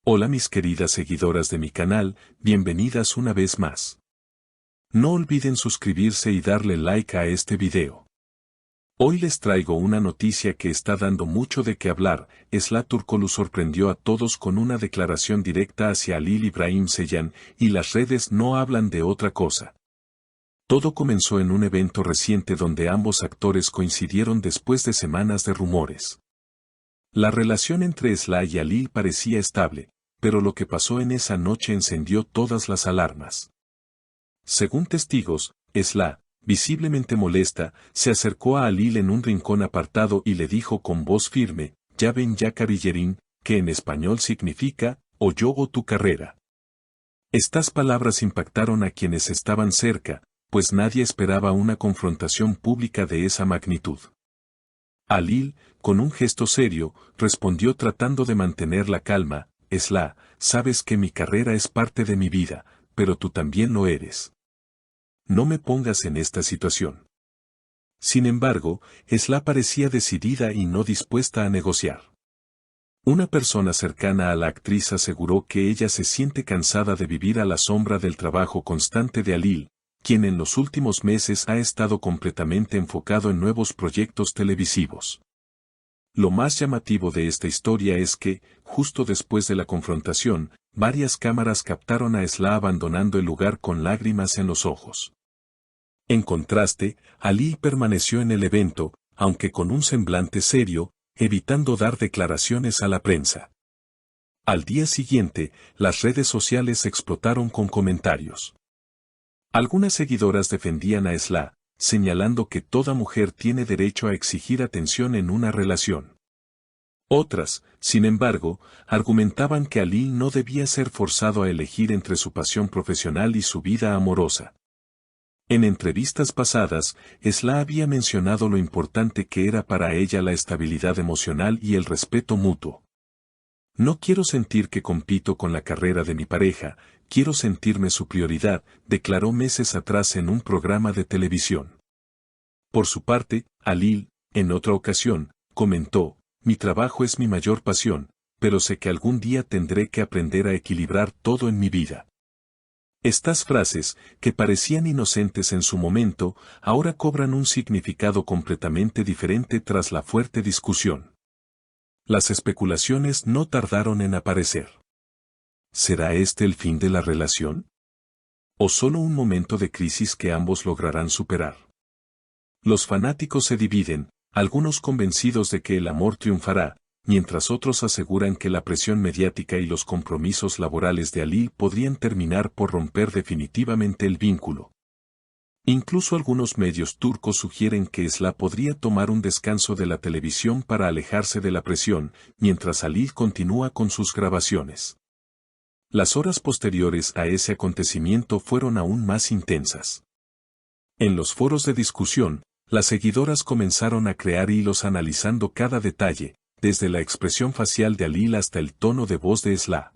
Hola mis queridas seguidoras de mi canal, bienvenidas una vez más. No olviden suscribirse y darle like a este video. Hoy les traigo una noticia que está dando mucho de qué hablar. Esla Turkoglu sorprendió a todos con una declaración directa hacia Halil İbrahim Ceylan, y las redes no hablan de otra cosa. Todo comenzó en un evento reciente donde ambos actores coincidieron después de semanas de rumores. La relación entre Esla y Halil parecía estable, pero lo que pasó en esa noche encendió todas las alarmas. Según testigos, Esla, visiblemente molesta, se acercó a Halil en un rincón apartado y le dijo con voz firme, "Ya ven ya Karillerin", que en español significa, "o yo o tu carrera". Estas palabras impactaron a quienes estaban cerca, pues nadie esperaba una confrontación pública de esa magnitud. Halil, con un gesto serio, respondió tratando de mantener la calma, "Esla, sabes que mi carrera es parte de mi vida, pero tú también lo eres. No me pongas en esta situación". Sin embargo, Esla parecía decidida y no dispuesta a negociar. Una persona cercana a la actriz aseguró que ella se siente cansada de vivir a la sombra del trabajo constante de Halil, quien en los últimos meses ha estado completamente enfocado en nuevos proyectos televisivos. Lo más llamativo de esta historia es que, justo después de la confrontación, varias cámaras captaron a Esla abandonando el lugar con lágrimas en los ojos. En contraste, Halil permaneció en el evento, aunque con un semblante serio, evitando dar declaraciones a la prensa. Al día siguiente, las redes sociales explotaron con comentarios. Algunas seguidoras defendían a Esla, señalando que toda mujer tiene derecho a exigir atención en una relación. Otras, sin embargo, argumentaban que Halil no debía ser forzado a elegir entre su pasión profesional y su vida amorosa. En entrevistas pasadas, Esla había mencionado lo importante que era para ella la estabilidad emocional y el respeto mutuo. "No quiero sentir que compito con la carrera de mi pareja, quiero sentirme su prioridad", declaró meses atrás en un programa de televisión. Por su parte, Halil, en otra ocasión, comentó, "Mi trabajo es mi mayor pasión, pero sé que algún día tendré que aprender a equilibrar todo en mi vida". Estas frases, que parecían inocentes en su momento, ahora cobran un significado completamente diferente tras la fuerte discusión. Las especulaciones no tardaron en aparecer. ¿Será este el fin de la relación? ¿O solo un momento de crisis que ambos lograrán superar? Los fanáticos se dividen, algunos convencidos de que el amor triunfará, mientras otros aseguran que la presión mediática y los compromisos laborales de Halil podrían terminar por romper definitivamente el vínculo. Incluso algunos medios turcos sugieren que Esla podría tomar un descanso de la televisión para alejarse de la presión, mientras Halil continúa con sus grabaciones. Las horas posteriores a ese acontecimiento fueron aún más intensas. En los foros de discusión, las seguidoras comenzaron a crear hilos analizando cada detalle, desde la expresión facial de Halil hasta el tono de voz de Esla.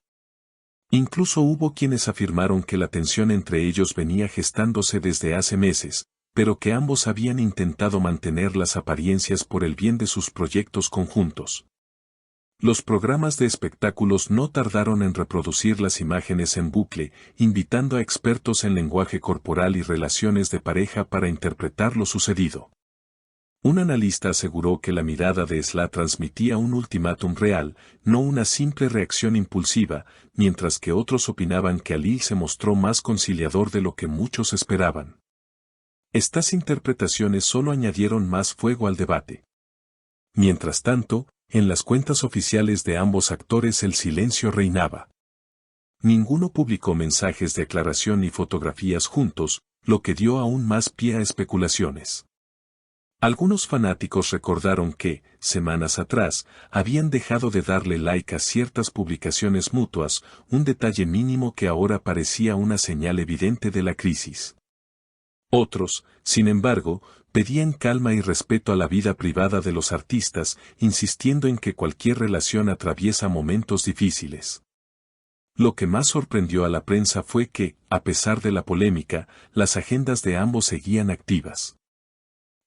Incluso hubo quienes afirmaron que la tensión entre ellos venía gestándose desde hace meses, pero que ambos habían intentado mantener las apariencias por el bien de sus proyectos conjuntos. Los programas de espectáculos no tardaron en reproducir las imágenes en bucle, invitando a expertos en lenguaje corporal y relaciones de pareja para interpretar lo sucedido. Un analista aseguró que la mirada de Esla transmitía un ultimátum real, no una simple reacción impulsiva, mientras que otros opinaban que Halil se mostró más conciliador de lo que muchos esperaban. Estas interpretaciones solo añadieron más fuego al debate. Mientras tanto, en las cuentas oficiales de ambos actores el silencio reinaba. Ninguno publicó mensajes de aclaración ni fotografías juntos, lo que dio aún más pie a especulaciones. Algunos fanáticos recordaron que, semanas atrás, habían dejado de darle like a ciertas publicaciones mutuas, un detalle mínimo que ahora parecía una señal evidente de la crisis. Otros, sin embargo, pedían calma y respeto a la vida privada de los artistas, insistiendo en que cualquier relación atraviesa momentos difíciles. Lo que más sorprendió a la prensa fue que, a pesar de la polémica, las agendas de ambos seguían activas.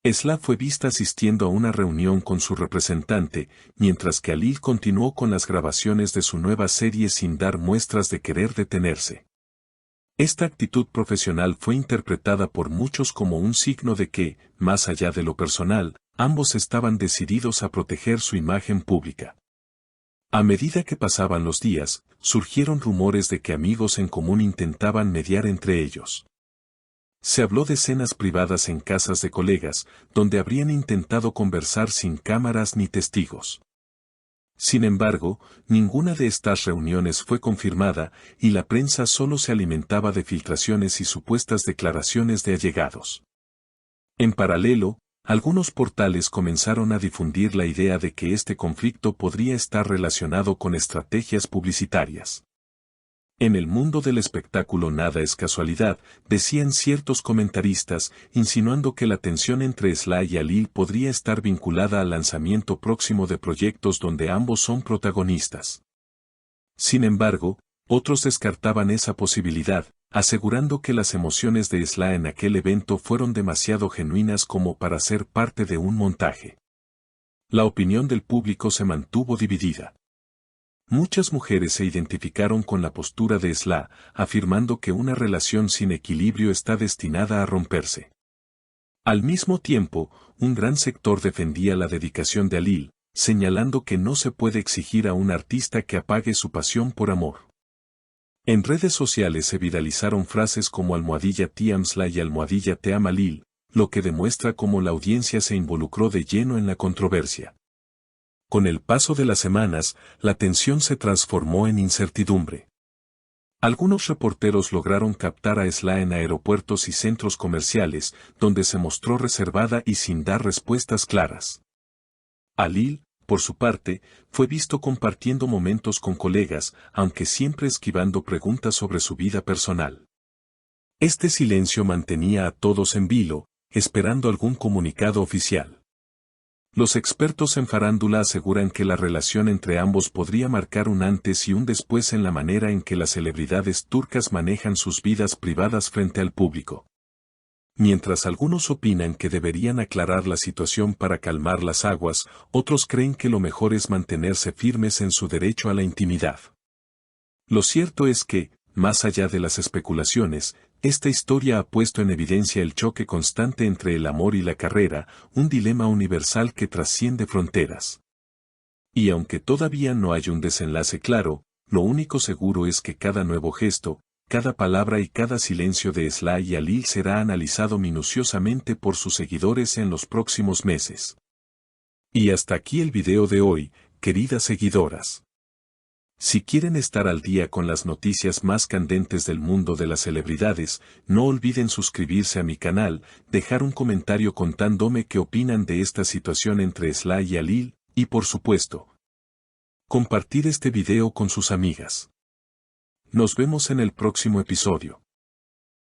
Esla fue vista asistiendo a una reunión con su representante, mientras que Alil continuó con las grabaciones de su nueva serie sin dar muestras de querer detenerse. Esta actitud profesional fue interpretada por muchos como un signo de que, más allá de lo personal, ambos estaban decididos a proteger su imagen pública. A medida que pasaban los días, surgieron rumores de que amigos en común intentaban mediar entre ellos. Se habló de cenas privadas en casas de colegas, donde habrían intentado conversar sin cámaras ni testigos. Sin embargo, ninguna de estas reuniones fue confirmada y la prensa solo se alimentaba de filtraciones y supuestas declaraciones de allegados. En paralelo, algunos portales comenzaron a difundir la idea de que este conflicto podría estar relacionado con estrategias publicitarias. En el mundo del espectáculo nada es casualidad, decían ciertos comentaristas, insinuando que la tensión entre Esla y Alil podría estar vinculada al lanzamiento próximo de proyectos donde ambos son protagonistas. Sin embargo, otros descartaban esa posibilidad, asegurando que las emociones de Esla en aquel evento fueron demasiado genuinas como para ser parte de un montaje. La opinión del público se mantuvo dividida. Muchas mujeres se identificaron con la postura de Esla, afirmando que una relación sin equilibrio está destinada a romperse. Al mismo tiempo, un gran sector defendía la dedicación de Alil, señalando que no se puede exigir a un artista que apague su pasión por amor. En redes sociales se viralizaron frases como #Te am Esla y #Te am Alil, lo que demuestra cómo la audiencia se involucró de lleno en la controversia. Con el paso de las semanas, la tensión se transformó en incertidumbre. Algunos reporteros lograron captar a Esla en aeropuertos y centros comerciales, donde se mostró reservada y sin dar respuestas claras. Alil, por su parte, fue visto compartiendo momentos con colegas, aunque siempre esquivando preguntas sobre su vida personal. Este silencio mantenía a todos en vilo, esperando algún comunicado oficial. Los expertos en farándula aseguran que la relación entre ambos podría marcar un antes y un después en la manera en que las celebridades turcas manejan sus vidas privadas frente al público. Mientras algunos opinan que deberían aclarar la situación para calmar las aguas, otros creen que lo mejor es mantenerse firmes en su derecho a la intimidad. Lo cierto es que, más allá de las especulaciones, esta historia ha puesto en evidencia el choque constante entre el amor y la carrera, un dilema universal que trasciende fronteras. Y aunque todavía no hay un desenlace claro, lo único seguro es que cada nuevo gesto, cada palabra y cada silencio de Esla y Alil será analizado minuciosamente por sus seguidores en los próximos meses. Y hasta aquí el video de hoy, queridas seguidoras. Si quieren estar al día con las noticias más candentes del mundo de las celebridades, no olviden suscribirse a mi canal, dejar un comentario contándome qué opinan de esta situación entre Esla y Alil, y por supuesto, compartir este video con sus amigas. Nos vemos en el próximo episodio.